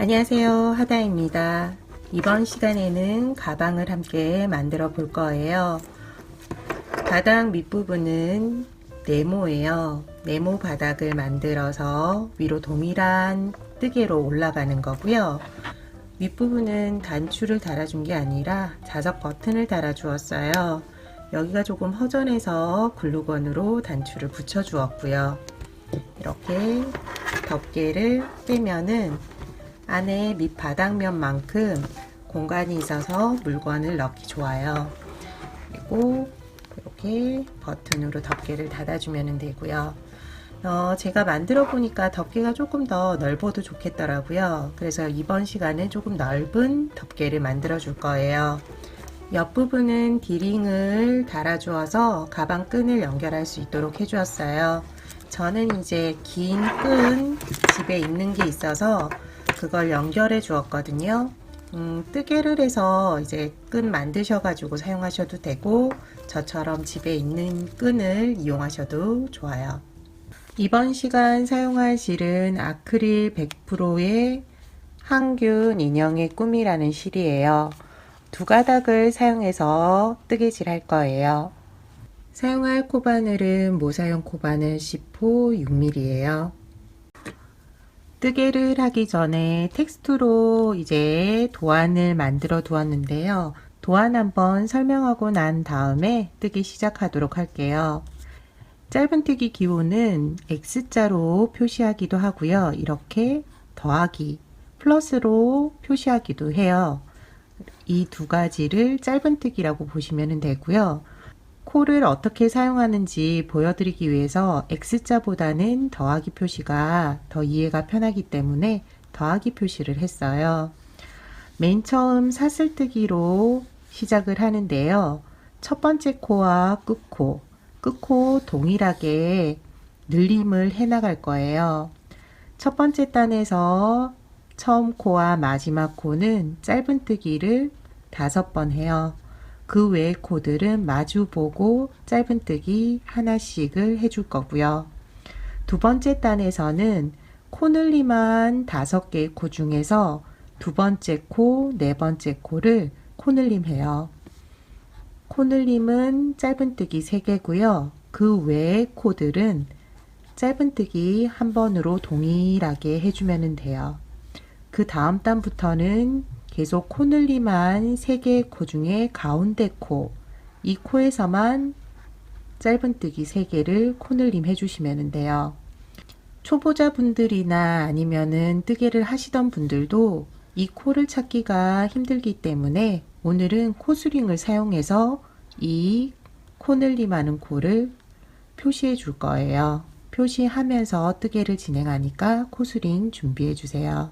안녕하세요, 하다입니다. 이번 시간에는 가방을 함께 만들어 볼 거예요. 바닥 밑부분은 네모예요. 네모 바닥을 만들어서 위로 동일한 뜨개로 올라가는 거고요. 윗부분은 단추를 달아준 게 아니라 자석 버튼을 달아 주었어요. 여기가 조금 허전해서 글루건으로 단추를 붙여 주었고요. 이렇게 덮개를 빼면은 안에 밑바닥면만큼 공간이 있어서 물건을 넣기 좋아요. 그리고 이렇게 버튼으로 덮개를 닫아주면 되고요. 제가 만들어 보니까 덮개가 조금 더 넓어도 좋겠더라고요. 그래서 이번 시간은 조금 넓은 덮개를 만들어 줄 거예요. 옆부분은 디링을 달아 주어서 가방 끈을 연결할 수 있도록 해 주었어요. 저는 이제 긴 끈 집에 있는 게 있어서 그걸 연결해 주었거든요. 뜨개를 해서 이제 끈 만드셔가지고 사용하셔도 되고, 저처럼 집에 있는 끈을 이용하셔도 좋아요. 이번 시간 사용할 실은 아크릴 100%의 항균 인형의 꿈이라는 실이에요. 두 가닥을 사용해서 뜨개질 할 거예요. 사용할 코바늘은 모사용 코바늘 10호 6mm예요. 뜨개를 하기 전에 텍스트로 이제 도안을 만들어 두었는데요. 도안 한번 설명하고 난 다음에 뜨기 시작하도록 할게요. 짧은뜨기 기호는 X자로 표시하기도 하고요. 이렇게 더하기, 플러스로 표시하기도 해요. 이 두 가지를 짧은뜨기라고 보시면 되고요. 코를 어떻게 사용하는지 보여드리기 위해서 X자보다는 더하기 표시가 더 이해가 편하기 때문에 더하기 표시를 했어요. 맨 처음 사슬뜨기로 시작을 하는데요. 첫 번째 코와 끝코 동일하게 늘림을 해 나갈 거예요. 첫 번째 단에서 처음 코와 마지막 코는 짧은뜨기를 5번 해요. 그 외의 코들은 마주보고 짧은뜨기 하나씩을 해줄 거고요. 두 번째 단에서는 코늘림한 5개의 코 중에서 두 번째 코, 네 번째 코를 코늘림 해요. 코늘림은 짧은뜨기 3개고요. 그 외의 코들은 짧은뜨기 한 번으로 동일하게 해주면 돼요. 그 다음 단부터는 계속 코늘림한 3개의 코 중에 가운데 코, 이 코에서만 짧은뜨기 3개를 코늘림 해주시면 돼요. 초보자분들이나 아니면은 뜨개를 하시던 분들도 이 코를 찾기가 힘들기 때문에 오늘은 코스링을 사용해서 이 코늘림하는 코를 표시해 줄 거예요. 표시하면서 뜨개를 진행하니까 코스링 준비해 주세요.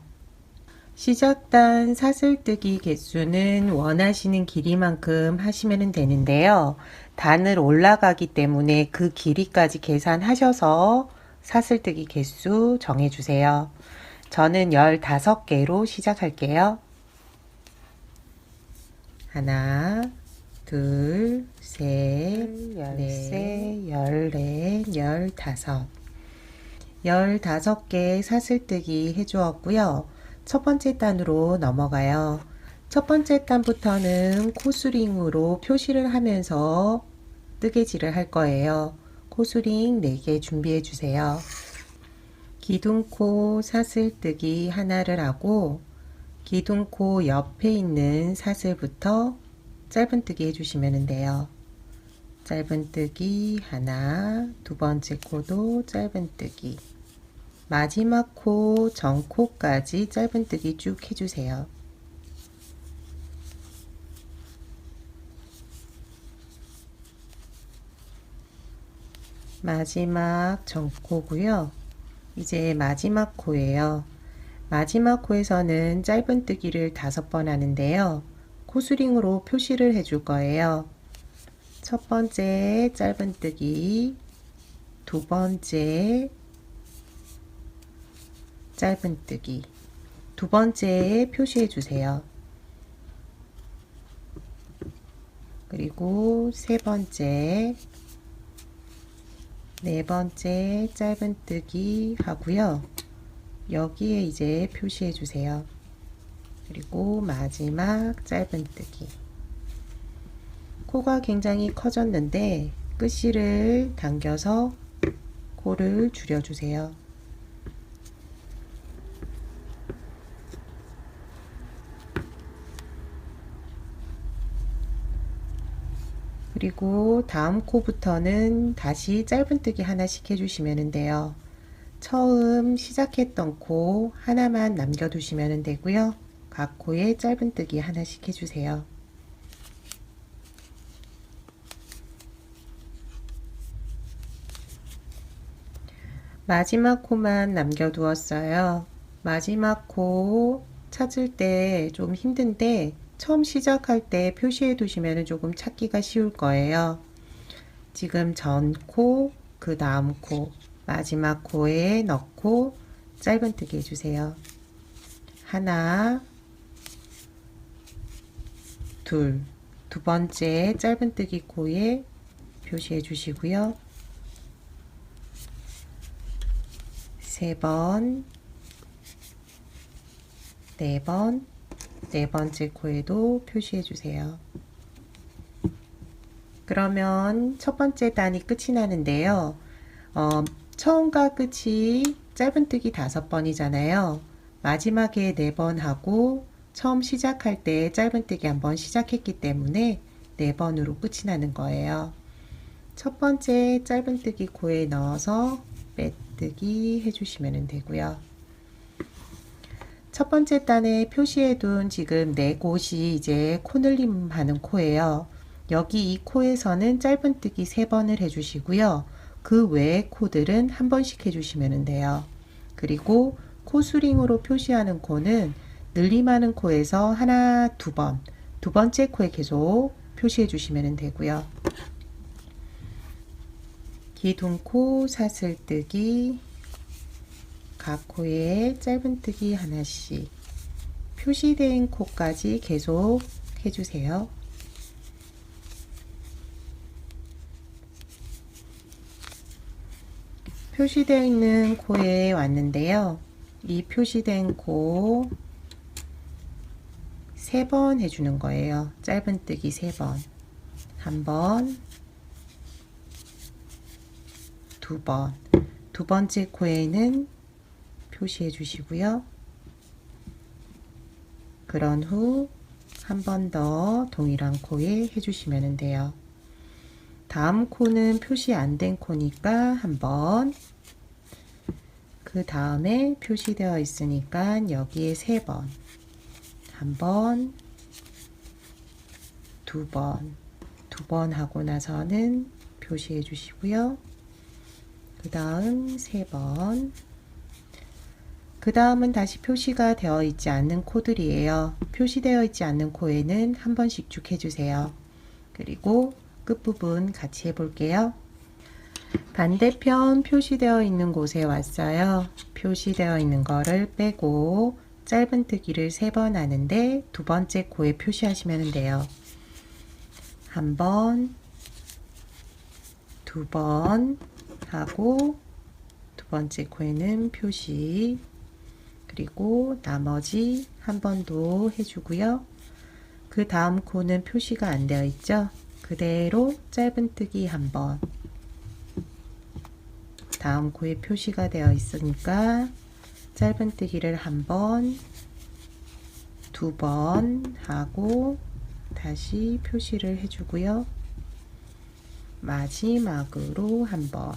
시작단 사슬뜨기 개수는 원하시는 길이만큼 하시면 되는데요. 단을 올라가기 때문에 그 길이까지 계산하셔서 사슬뜨기 개수 정해주세요. 저는 15개로 시작할게요. 하나, 둘, 셋, 넷, 14, 15. 15개 사슬뜨기 해주었고요. 첫 번째 단으로 넘어가요. 첫 번째 단부터는 코스링으로 표시를 하면서 뜨개질을 할 거예요. 코스링 4개 준비해 주세요. 기둥코 사슬뜨기 하나를 하고 기둥코 옆에 있는 사슬부터 짧은뜨기 해주시면 돼요. 짧은뜨기 하나, 두 번째 코도 짧은뜨기, 마지막 코 전코까지 짧은뜨기 쭉 해주세요. 마지막 전코고요. 이제 마지막 코예요. 마지막 코에서는 짧은뜨기를 5번 하는데요. 코스링으로 표시를 해줄 거예요. 첫 번째 짧은뜨기, 두 번째 짧은뜨기, 두 번째에 표시해 주세요. 그리고 세 번째, 네 번째 짧은뜨기 하고요. 여기에 이제 표시해 주세요. 그리고 마지막 짧은뜨기. 코가 굉장히 커졌는데 끝실을 당겨서 코를 줄여주세요. 그리고 다음 코부터는 다시 짧은뜨기 하나씩 해주시면 돼요. 처음 시작했던 코 하나만 남겨두시면 되고요. 각 코에 짧은뜨기 하나씩 해주세요. 마지막 코만 남겨두었어요. 마지막 코 찾을 때 좀 힘든데 처음 시작할 때 표시해 두시면 조금 찾기가 쉬울 거예요. 지금 전 코, 그 다음 코, 마지막 코에 넣고 짧은뜨기 해주세요. 하나, 둘, 두 번째 짧은뜨기 코에 표시해 주시고요. 세 번, 네 번, 네 번째 코에도 표시해 주세요. 그러면 첫 번째 단이 끝이 나는데요. 처음과 끝이 짧은뜨기 5번이잖아요. 마지막에 4번 하고 처음 시작할 때 짧은뜨기 1번 시작했기 때문에 4번으로 끝이 나는 거예요. 첫 번째 짧은뜨기 코에 넣어서 빼뜨기 해주시면 되고요. 첫 번째 단에 표시해둔 지금 4곳이 이제 코늘림 하는 코예요. 여기 이 코에서는 짧은뜨기 3번을 해주시고요. 그 외의 코들은 한 번씩 해주시면 돼요. 그리고 코수링으로 표시하는 코는 늘림하는 코에서 하나, 2번, 두 번째 코에 계속 표시해 주시면 되고요. 기둥코 사슬뜨기, 각 코에 짧은뜨기 하나씩, 표시된 코까지 계속 해주세요. 표시되어 있는 코에 왔는데요. 이 표시된 코 3번 해주는 거예요. 짧은뜨기 3번. 한 번, 2번. 두 번째 코에는 표시해 주시고요. 그런 후 한 번 더 동일한 코에 해주시면 돼요. 다음 코는 표시 안 된 코니까 한 번, 그 다음에 표시되어 있으니까 여기에 3번, 한 번, 2번, 2번 하고 나서는 표시해 주시고요. 그 다음 3번, 그 다음은 다시 표시가 되어 있지 않는 코들이에요. 표시되어 있지 않는 코에는 한 번씩 쭉 해주세요. 그리고 끝부분 같이 해볼게요. 반대편 표시되어 있는 곳에 왔어요. 표시되어 있는 거를 빼고 짧은뜨기를 3번 하는데 두 번째 코에 표시하시면 돼요. 한 번, 2번 하고 두 번째 코에는 표시, 그리고 나머지 한 번 더 해주고요. 그 다음 코는 표시가 안 되어 있죠. 그대로 짧은뜨기 한 번, 다음 코에 표시가 되어 있으니까 짧은뜨기를 한 번, 2번 하고 다시 표시를 해주고요. 마지막으로 한 번.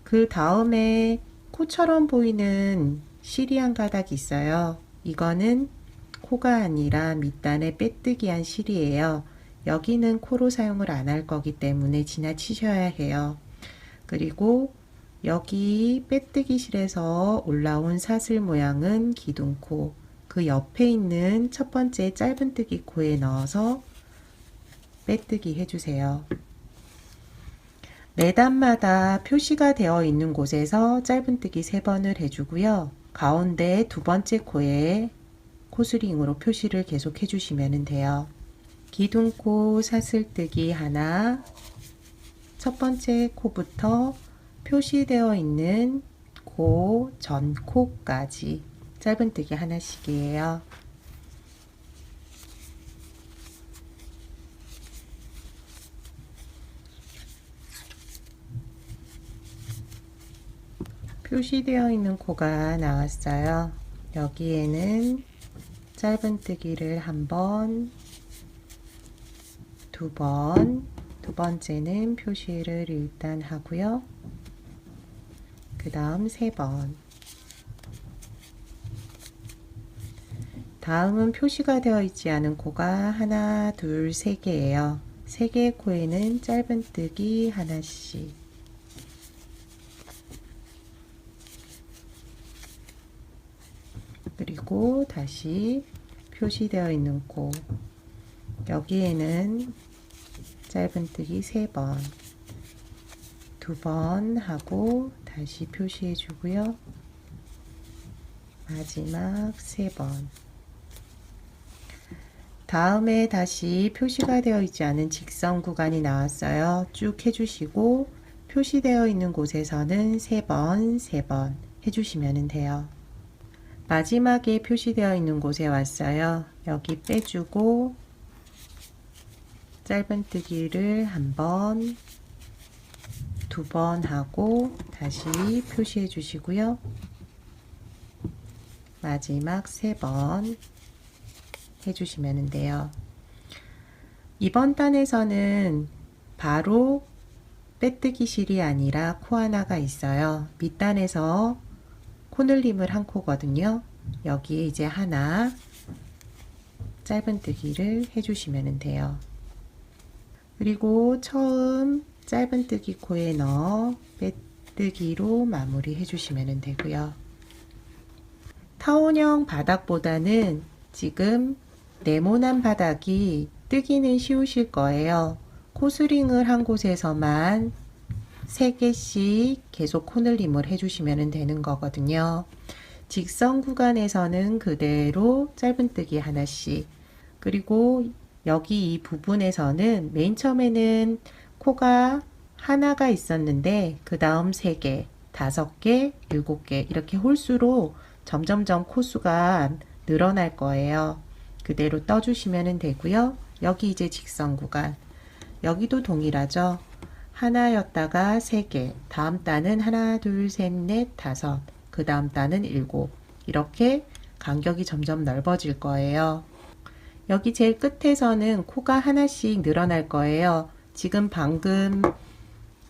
그 다음에 코처럼 보이는 실이 한 가닥 있어요. 이거는 코가 아니라 밑단에 빼뜨기한 실이에요. 여기는 코로 사용을 안 할 거기 때문에 지나치셔야 해요. 그리고 여기 빼뜨기 실에서 올라온 사슬 모양은 기둥코, 그 옆에 있는 첫 번째 짧은뜨기 코에 넣어서 빼뜨기 해주세요. 매단마다 표시가 되어 있는 곳에서 짧은뜨기 3번을 해주고요. 가운데 두 번째 코에 코스링으로 표시를 계속 해주시면 돼요. 기둥코 사슬뜨기 하나, 첫 번째 코부터 표시되어 있는 코 전 코까지 짧은뜨기 하나씩이에요. 표시되어 있는 코가 나왔어요. 여기에는 짧은뜨기를 한 번, 두 번, 두 번째는 표시를 일단 하고요. 그 다음 세 번. 다음은 표시가 되어 있지 않은 코가 하나, 둘, 세 개예요. 세 개의 코에는 짧은뜨기 하나씩. 그리고 다시 표시되어 있는 코. 여기에는 짧은뜨기 3번, 2번 하고 다시 표시해 주고요. 마지막 3번. 다음에 다시 표시가 되어 있지 않은 직선 구간이 나왔어요. 쭉 해주시고 표시되어 있는 곳에서는 3번, 3번 해주시면 돼요. 마지막에 표시되어 있는 곳에 왔어요. 여기 빼주고 짧은뜨기를 한 번, 두 번 하고 다시 표시해 주시고요. 마지막 3번 해주시면 돼요. 이번 단에서는 바로 빼뜨기 실이 아니라 코 하나가 있어요. 밑단에서 코늘림을 한 코거든요. 여기에 이제 하나 짧은뜨기를 해주시면 돼요. 그리고 처음 짧은뜨기 코에 넣어 빼뜨기로 마무리 해주시면 되고요. 타원형 바닥보다는 지금 네모난 바닥이 뜨기는 쉬우실 거예요. 코스링을 한 곳에서만 3개씩 계속 코늘림을 해주시면 되는 거거든요. 직선 구간에서는 그대로 짧은뜨기 하나씩, 그리고 여기 이 부분에서는 맨 처음에는 코가 하나가 있었는데 그 다음 3개, 5개, 7개 이렇게 홀수로 점점점 코수가 늘어날 거예요. 그대로 떠주시면 되고요. 여기 이제 직선 구간, 여기도 동일하죠. 하나였다가 3개, 다음 단은 하나, 둘, 셋, 넷, 다섯, 그 다음 단은 7, 이렇게 간격이 점점 넓어질 거예요. 여기 제일 끝에서는 코가 하나씩 늘어날 거예요. 지금 방금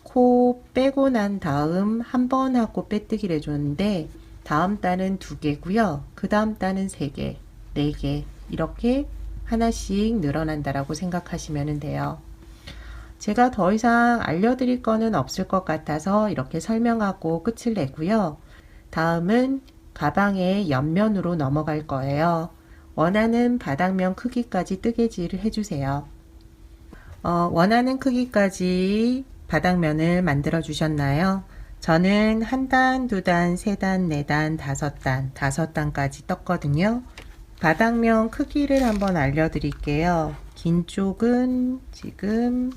코 빼고 난 다음 한 번 하고 빼뜨기를 해줬는데 다음 단은 2개고요. 그 다음 단은 3개, 4개 이렇게 하나씩 늘어난다라고 생각하시면 돼요. 제가 더 이상 알려드릴 거는 없을 것 같아서 이렇게 설명하고 끝을 내고요. 다음은 가방의 옆면으로 넘어갈 거예요. 원하는 바닥면 크기까지 뜨개질을 해주세요. 원하는 크기까지 바닥면을 만들어 주셨나요? 저는 1단, 2단, 3단, 4단, 5단, 5단까지 떴거든요. 바닥면 크기를 한번 알려드릴게요. 긴 쪽은 지금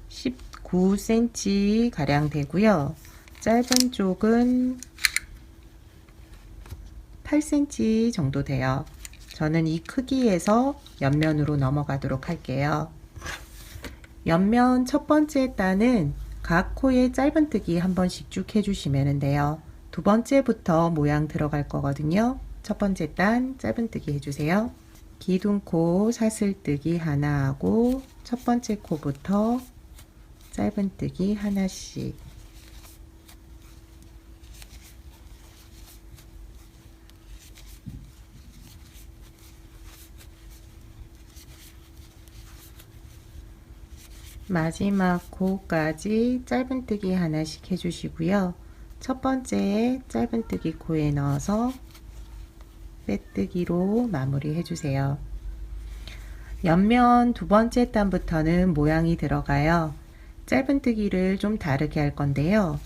19cm 가량 되고요. 짧은 쪽은 8cm 정도 돼요. 저는 이 크기에서 옆면으로 넘어가도록 할게요. 옆면 첫 번째 단은 각 코에 짧은뜨기 한 번씩 쭉 해주시면 돼요. 두 번째부터 모양 들어갈 거거든요. 첫 번째 단 짧은뜨기 해주세요. 기둥코 사슬뜨기 하나 하고 첫 번째 코부터 짧은뜨기 하나씩, 마지막 코까지 짧은뜨기 하나씩 해주시고요. 첫 번째 짧은뜨기 코에 넣어서 빼뜨기로 마무리 해주세요. 옆면 두 번째 단부터는 모양이 들어가요. 짧은뜨기를 좀 다르게 할 건데요.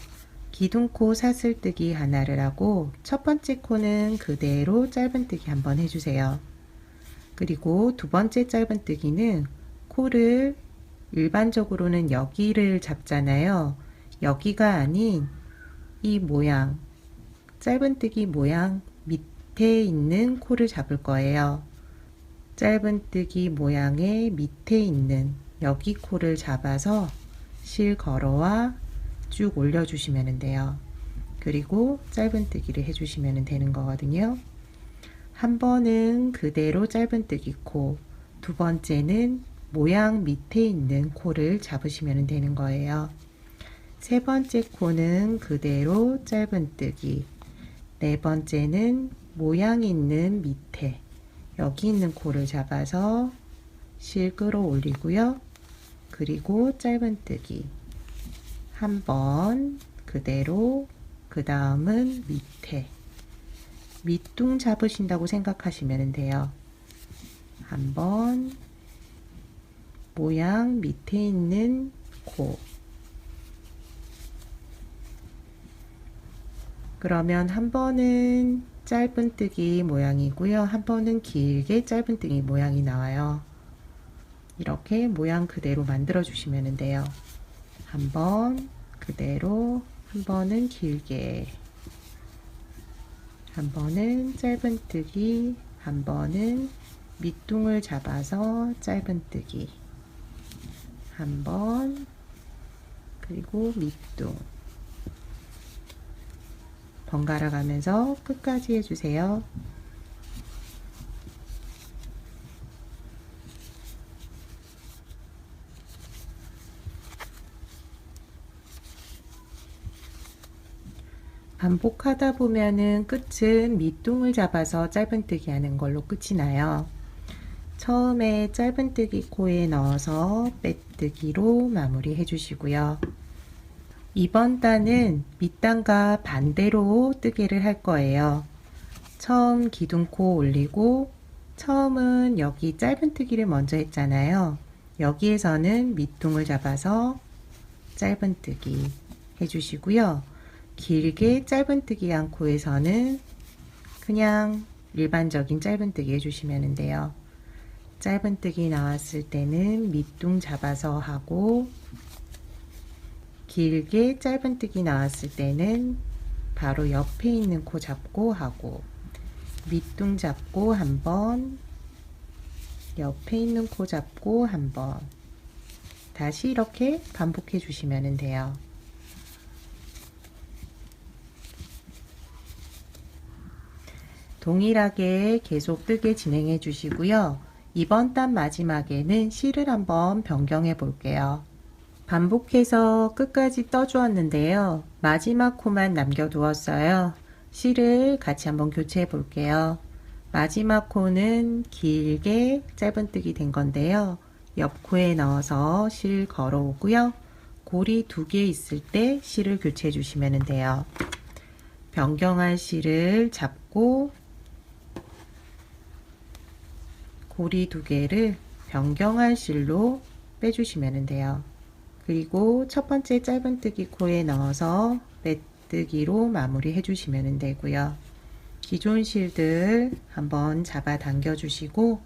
기둥코 사슬뜨기 하나를 하고 첫 번째 코는 그대로 짧은뜨기 한번 해주세요. 그리고 두 번째 짧은뜨기는 코를 일반적으로는 여기를 잡잖아요. 여기가 아닌 이 모양, 짧은뜨기 모양 밑에 있는 코를 잡을 거예요. 짧은뜨기 모양의 밑에 있는 여기 코를 잡아서 실 걸어와 쭉 올려주시면 돼요. 그리고 짧은뜨기를 해주시면 되는 거거든요. 한 번은 그대로 짧은뜨기 코, 두 번째는 모양 밑에 있는 코를 잡으시면 되는 거예요. 세 번째 코는 그대로 짧은뜨기, 네 번째는 모양 있는 밑에 여기 있는 코를 잡아서 실 끌어올리고요. 그리고 짧은뜨기 한 번 그대로, 그 다음은 밑에 밑둥 잡으신다고 생각하시면 돼요. 한 번 모양 밑에 있는 코, 그러면 한 번은 짧은뜨기 모양이고요. 한 번은 길게 짧은뜨기 모양이 나와요. 이렇게 모양 그대로 만들어 주시면 돼요. 한 번 그대로, 한 번은 길게, 한 번은 짧은뜨기, 한 번은 밑둥을 잡아서 짧은뜨기, 한 번, 그리고 밑둥 번갈아 가면서 끝까지 해주세요. 반복하다 보면은 끝은 밑둥을 잡아서 짧은뜨기 하는 걸로 끝이 나요. 처음에 짧은뜨기 코에 넣어서 빼뜨기로 마무리 해주시고요. 이번 단은 밑단과 반대로 뜨개를 할 거예요. 처음 기둥코 올리고, 처음은 여기 짧은뜨기를 먼저 했잖아요. 여기에서는 밑둥을 잡아서 짧은뜨기 해주시고요. 길게 짧은뜨기 한 코에서는 그냥 일반적인 짧은뜨기 해주시면 돼요. 짧은뜨기 나왔을 때는 밑둥 잡아서 하고, 길게 짧은뜨기 나왔을 때는 바로 옆에 있는 코 잡고 하고, 밑둥 잡고 한번, 옆에 있는 코 잡고 한번, 다시 이렇게 반복해 주시면 돼요. 동일하게 계속 뜨개 진행해 주시고요. 이번 단 마지막에는 실을 한번 변경해 볼게요. 반복해서 끝까지 떠주었는데요. 마지막 코만 남겨두었어요. 실을 같이 한번 교체해 볼게요. 마지막 코는 길게 짧은뜨기 된 건데요. 옆 코에 넣어서 실 걸어오고요. 고리 2개 있을 때 실을 교체해 주시면 돼요. 변경할 실을 잡고 고리 2개를 변경할 실로 빼주시면 돼요. 그리고 첫 번째 짧은뜨기 코에 넣어서 빼뜨기로 마무리 해주시면 되고요. 기존 실들 한번 잡아 당겨 주시고,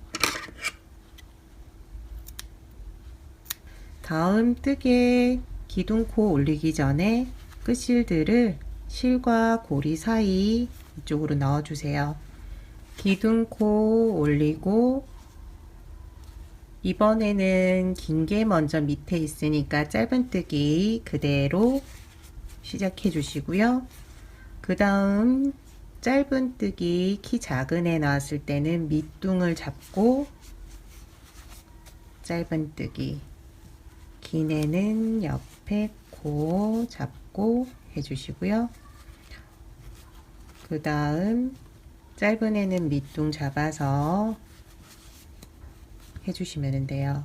다음 뜨개 기둥코 올리기 전에 끝실들을 실과 고리 사이 이쪽으로 넣어 주세요. 기둥코 올리고, 이번에는 긴 게 먼저 밑에 있으니까 짧은뜨기 그대로 시작해 주시고요. 그 다음 짧은뜨기 키 작은 애 나왔을 때는 밑둥을 잡고 짧은뜨기, 긴 애는 옆에 코 잡고 해주시고요. 그 다음 짧은 애는 밑둥 잡아서 해주시면 돼요.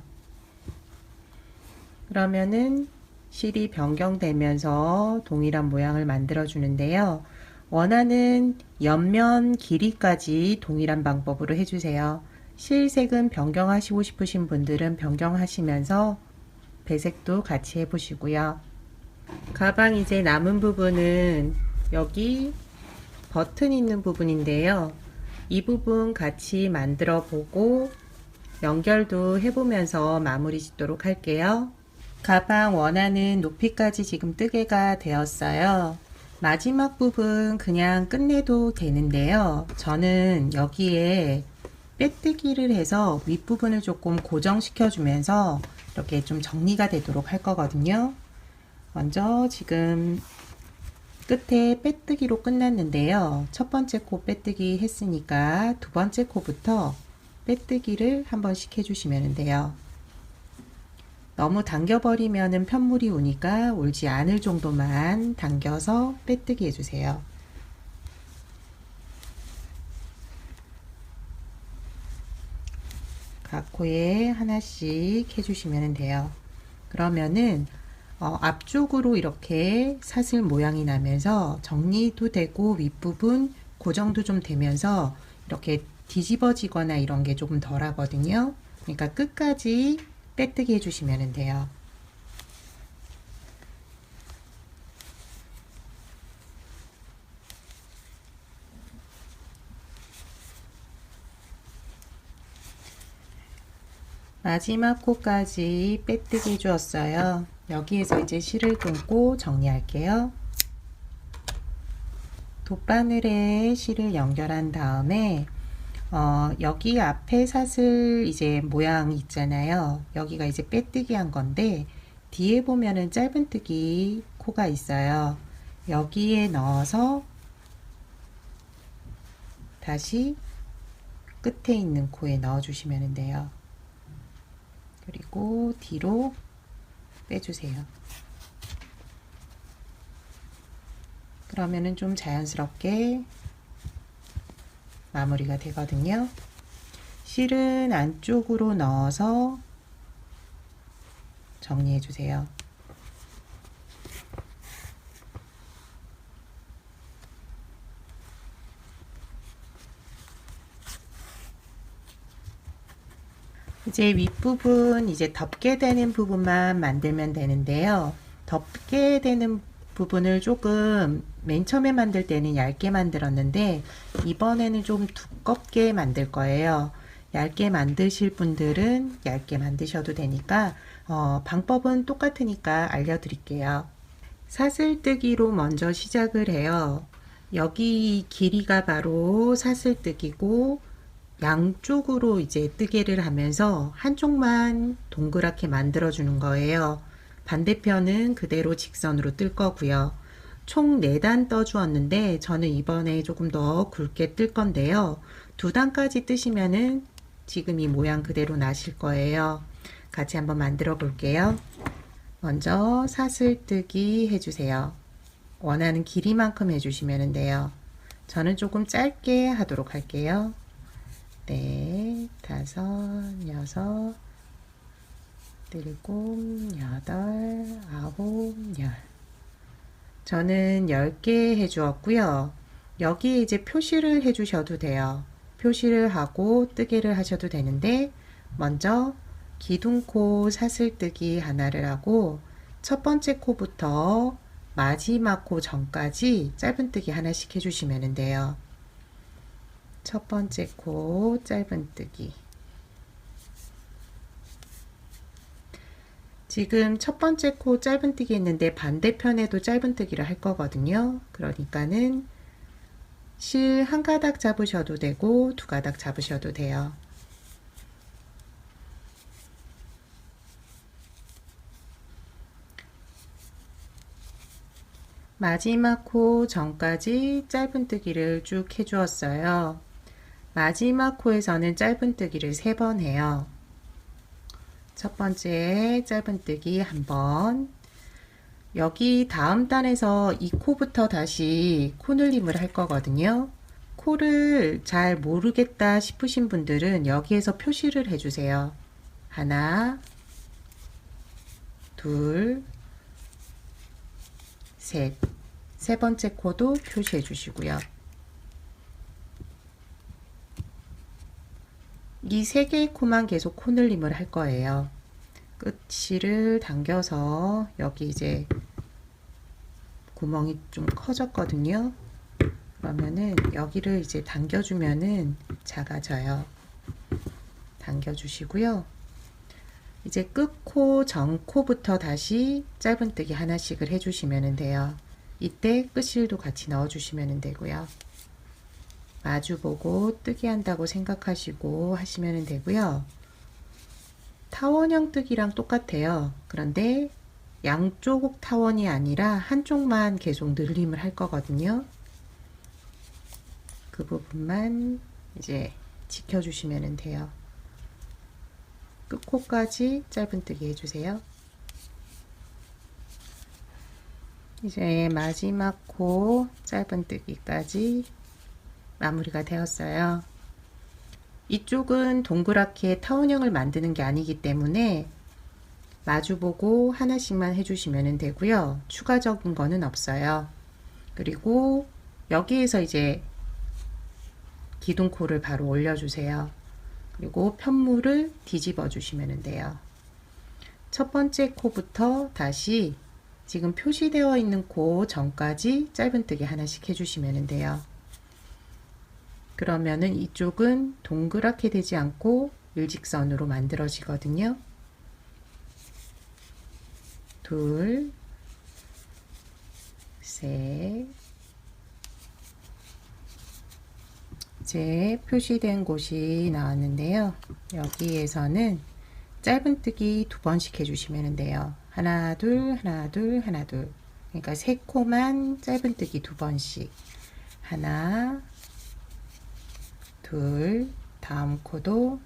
그러면은 실이 변경되면서 동일한 모양을 만들어 주는데요. 원하는 옆면 길이까지 동일한 방법으로 해주세요. 실색은 변경하시고 싶으신 분들은 변경하시면서 배색도 같이 해보시고요. 가방 이제 남은 부분은 여기 버튼 있는 부분인데요. 이 부분 같이 만들어 보고 연결도 해보면서 마무리 짓도록 할게요. 가방 원하는 높이까지 지금 뜨개가 되었어요. 마지막 부분 그냥 끝내도 되는데요. 저는 여기에 빼뜨기를 해서 윗부분을 조금 고정시켜 주면서 이렇게 좀 정리가 되도록 할 거거든요. 먼저 지금 끝에 빼뜨기로 끝났는데요. 첫 번째 코 빼뜨기 했으니까 두 번째 코부터 빼뜨기를 한 번씩 해주시면 돼요. 너무 당겨버리면 편물이 오니까 울지 않을 정도만 당겨서 빼뜨기 해주세요. 각 코에 하나씩 해주시면 돼요. 그러면은 앞쪽으로 이렇게 사슬 모양이 나면서 정리도 되고 윗부분 고정도 좀 되면서 이렇게 뒤집어지거나 이런 게 조금 덜 하거든요. 그러니까 끝까지 빼뜨기 해주시면 돼요. 마지막 코까지 빼뜨기 해주었어요. 여기에서 이제 실을 끊고 정리할게요. 돗바늘에 실을 연결한 다음에 여기 앞에 사슬 이제 모양 있잖아요. 여기가 이제 빼뜨기 한 건데 뒤에 보면은 짧은뜨기 코가 있어요. 여기에 넣어서 다시 끝에 있는 코에 넣어 주시면 돼요. 그리고 뒤로 빼주세요. 그러면은 좀 자연스럽게 마무리가 되거든요. 실은 안쪽으로 넣어서 정리해 주세요. 이제 윗부분 이제 덮게 되는 부분만 만들면 되는데요. 덮게 되는 부분을 조금 맨 처음에 만들 때는 얇게 만들었는데 이번에는 좀 두껍게 만들 거예요. 얇게 만드실 분들은 얇게 만드셔도 되니까 방법은 똑같으니까 알려드릴게요. 사슬뜨기로 먼저 시작을 해요. 여기 길이가 바로 사슬뜨기고 양쪽으로 이제 뜨개를 하면서 한쪽만 동그랗게 만들어 주는 거예요. 반대편은 그대로 직선으로 뜰 거고요. 총 4단 떠 주었는데 저는 이번에 조금 더 굵게 뜰 건데요. 2단까지 뜨시면은 지금 이 모양 그대로 나실 거예요. 같이 한번 만들어 볼게요. 먼저 사슬뜨기 해주세요. 원하는 길이만큼 해주시면 돼요. 저는 조금 짧게 하도록 할게요. 넷, 다섯, 여섯, 일곱, 여덟, 아홉, 열. 저는 10개 해주었고요. 여기 이제 표시를 해주셔도 돼요. 표시를 하고 뜨개를 하셔도 되는데 먼저 기둥코 사슬뜨기 하나를 하고 첫 번째 코부터 마지막 코 전까지 짧은뜨기 하나씩 해주시면 돼요. 첫 번째 코 짧은뜨기. 지금 첫 번째 코 짧은뜨기 했는데 반대편에도 짧은뜨기를 할 거거든요. 그러니까는 실 한 가닥 잡으셔도 되고 두 가닥 잡으셔도 돼요. 마지막 코 전까지 짧은뜨기를 쭉 해주었어요. 마지막 코에서는 짧은뜨기를 3번 해요. 첫 번째 짧은뜨기 한 번. 여기 다음 단에서 이 코부터 다시 코늘림을 할 거거든요. 코를 잘 모르겠다 싶으신 분들은 여기에서 표시를 해주세요. 하나, 둘, 셋. 세 번째 코도 표시해 주시고요. 이 3개의 코만 계속 코늘림을 할 거예요. 끝실을 당겨서 여기 이제 구멍이 좀 커졌거든요. 그러면은 여기를 이제 당겨주면은 작아져요. 당겨주시고요. 이제 끝코, 전코부터 다시 짧은뜨기 하나씩을 해주시면 돼요. 이때 끝실도 같이 넣어주시면 되고요. 마주보고 뜨기 한다고 생각하시고 하시면 되고요. 타원형 뜨기랑 똑같아요. 그런데 양쪽 타원이 아니라 한쪽만 계속 늘림을 할 거거든요. 그 부분만 이제 지켜주시면 돼요. 끝코까지 짧은뜨기 해주세요. 이제 마지막 코 짧은뜨기까지 마무리가 되었어요. 이쪽은 동그랗게 타원형을 만드는 게 아니기 때문에 마주보고 하나씩만 해주시면 되고요. 추가적인 거는 없어요. 그리고 여기에서 이제 기둥코를 바로 올려주세요. 그리고 편물을 뒤집어 주시면 돼요. 첫 번째 코부터 다시 지금 표시되어 있는 코 전까지 짧은뜨기 하나씩 해주시면 돼요. 그러면은 이쪽은 동그랗게 되지 않고 일직선으로 만들어지거든요. 둘, 셋. 이제 표시된 곳이 나왔는데요. 여기에서는 짧은뜨기 2번씩 해주시면 돼요. 하나, 둘, 하나, 둘, 하나, 둘. 그러니까 3코만 짧은뜨기 2번씩. 하나, 둘, 다음 코도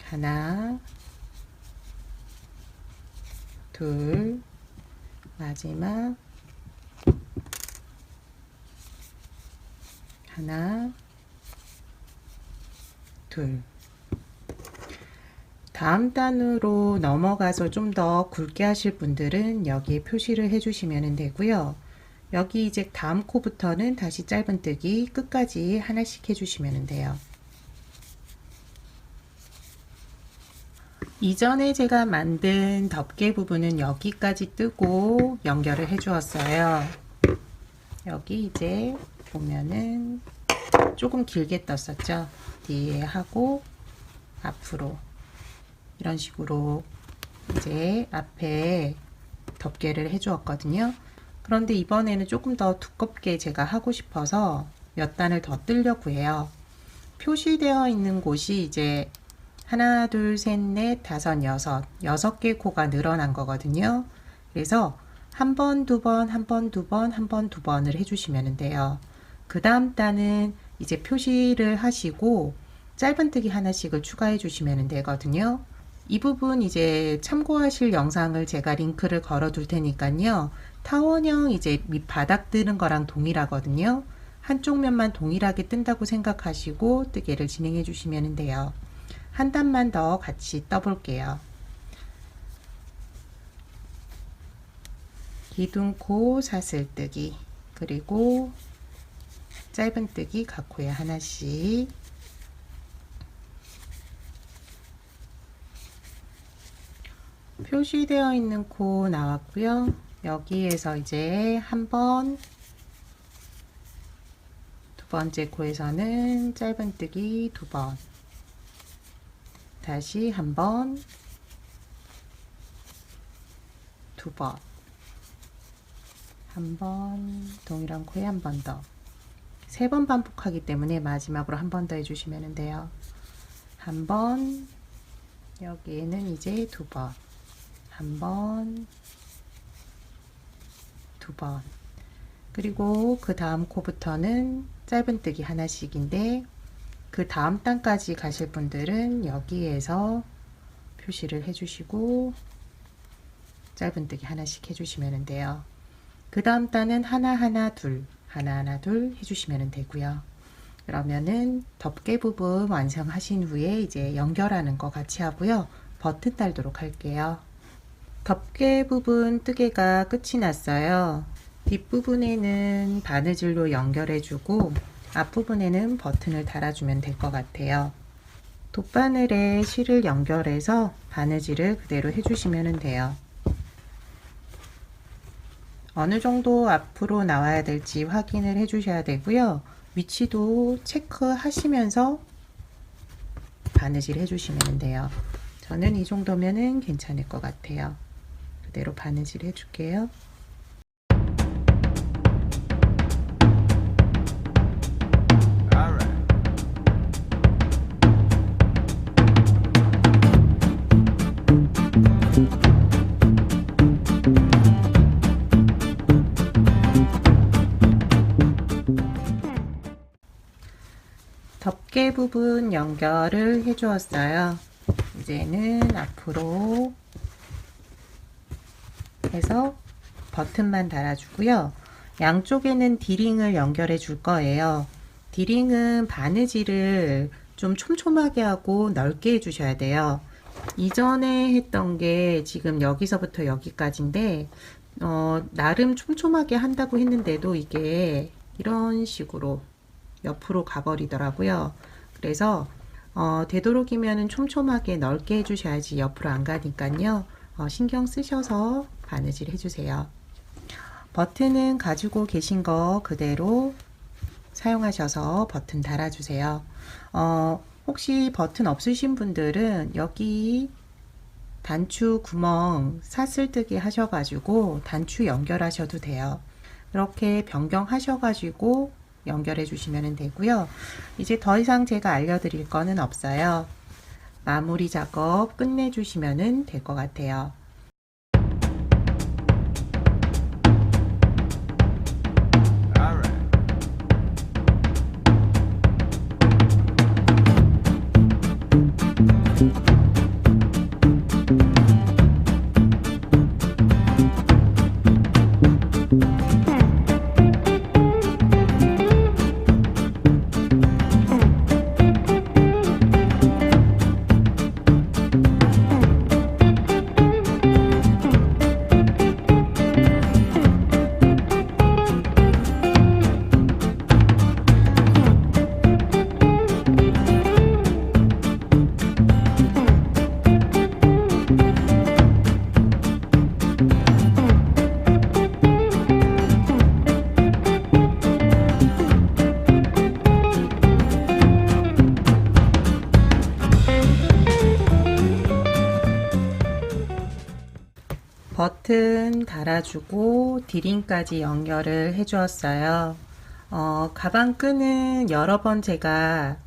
하나, 둘, 마지막 하나, 둘. 다음 단으로 넘어가서 좀 더 굵게 하실 분들은 여기에 표시를 해주시면 되고요. 여기 이제 다음 코부터는 다시 짧은뜨기 끝까지 하나씩 해주시면 돼요. 이전에 제가 만든 덮개 부분은 여기까지 뜨고 연결을 해 주었어요. 여기 이제 보면은 조금 길게 떴었죠. 뒤에 하고 앞으로 이런 식으로 이제 앞에 덮개를 해 주었거든요. 그런데 이번에는 조금 더 두껍게 제가 하고 싶어서 몇 단을 더 뜨려고 해요. 표시되어 있는 곳이 이제 하나, 둘, 셋, 넷, 다섯, 여섯 개 코가 늘어난 거거든요. 그래서 한 번, 두 번, 한 번, 두 번, 한 번, 두 번을 해주시면 돼요. 그 다음 단은 이제 표시를 하시고 짧은뜨기 하나씩을 추가해 주시면 되거든요. 이 부분 이제 참고하실 영상을 제가 링크를 걸어 둘 테니까요. 타원형 이제 밑바닥 뜨는 거랑 동일하거든요. 한쪽 면만 동일하게 뜬다고 생각하시고 뜨개를 진행해 주시면 돼요. 한 단만 더 같이 떠볼게요. 기둥코 사슬뜨기, 그리고 짧은뜨기 각 코에 하나씩. 표시되어 있는 코 나왔고요. 여기에서 이제 한 번, 두 번째 코에서는 짧은뜨기 2번, 다시 한 번, 2번, 한 번, 동일한 코에 한 번 더. 3번 반복하기 때문에 마지막으로 한 번 더 해주시면 돼요. 한 번, 여기에는 이제 2번, 한 번, 2번. 그리고 그 다음 코부터는 짧은뜨기 하나씩인데 그 다음 단까지 가실 분들은 여기에서 표시를 해주시고 짧은뜨기 하나씩 해주시면 돼요. 그 다음 단은 하나하나 둘, 하나하나 둘 해주시면 되고요. 그러면은 덮개 부분 완성하신 후에 이제 연결하는 거 같이 하고요. 버튼 달도록 할게요. 덮개 부분 뜨개가 끝이 났어요. 뒷부분에는 바느질로 연결해주고 앞부분에는 버튼을 달아주면 될 것 같아요. 돗바늘에 실을 연결해서 바느질을 그대로 해주시면 돼요. 어느 정도 앞으로 나와야 될지 확인을 해주셔야 되고요. 위치도 체크하시면서 바느질 해주시면 돼요. 저는 이 정도면은 괜찮을 것 같아요. 그대로 바느질 해줄게요. 덮개 부분 연결을 해 주었어요. 이제는 앞으로 해서 버튼만 달아주고요. 양쪽에는 디링을 연결해 줄 거예요. 디링은 바느질을 좀 촘촘하게 하고 넓게 해주셔야 돼요. 이전에 했던 게 지금 여기서부터 여기까지인데 나름 촘촘하게 한다고 했는데도 이게 이런 식으로 옆으로 가버리더라고요. 그래서 되도록이면 촘촘하게 넓게 해주셔야지 옆으로 안 가니까요. 신경 쓰셔서 바느질 해주세요. 버튼은 가지고 계신 거 그대로 사용하셔서 버튼 달아주세요. 혹시 버튼 없으신 분들은 여기 단추 구멍 사슬뜨기 하셔가지고 단추 연결하셔도 돼요. 이렇게 변경하셔가지고 연결해 주시면 되고요. 이제 더 이상 제가 알려드릴 거는 없어요. 마무리 작업 끝내주시면 될 것 같아요. 버튼 달아주고 디링까지 연결을 해 주었어요. 가방 끈은 여러 번 제가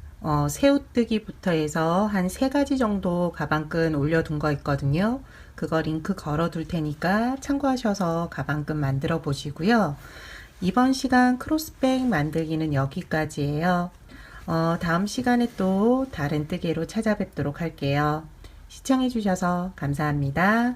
새우뜨기부터 해서 한 3가지 정도 가방끈 올려둔 거 있거든요. 그거 링크 걸어 둘 테니까 참고하셔서 가방끈 만들어 보시고요. 이번 시간 크로스백 만들기는 여기까지예요. 다음 시간에 또 다른 뜨개로 찾아뵙도록 할게요. 시청해 주셔서 감사합니다.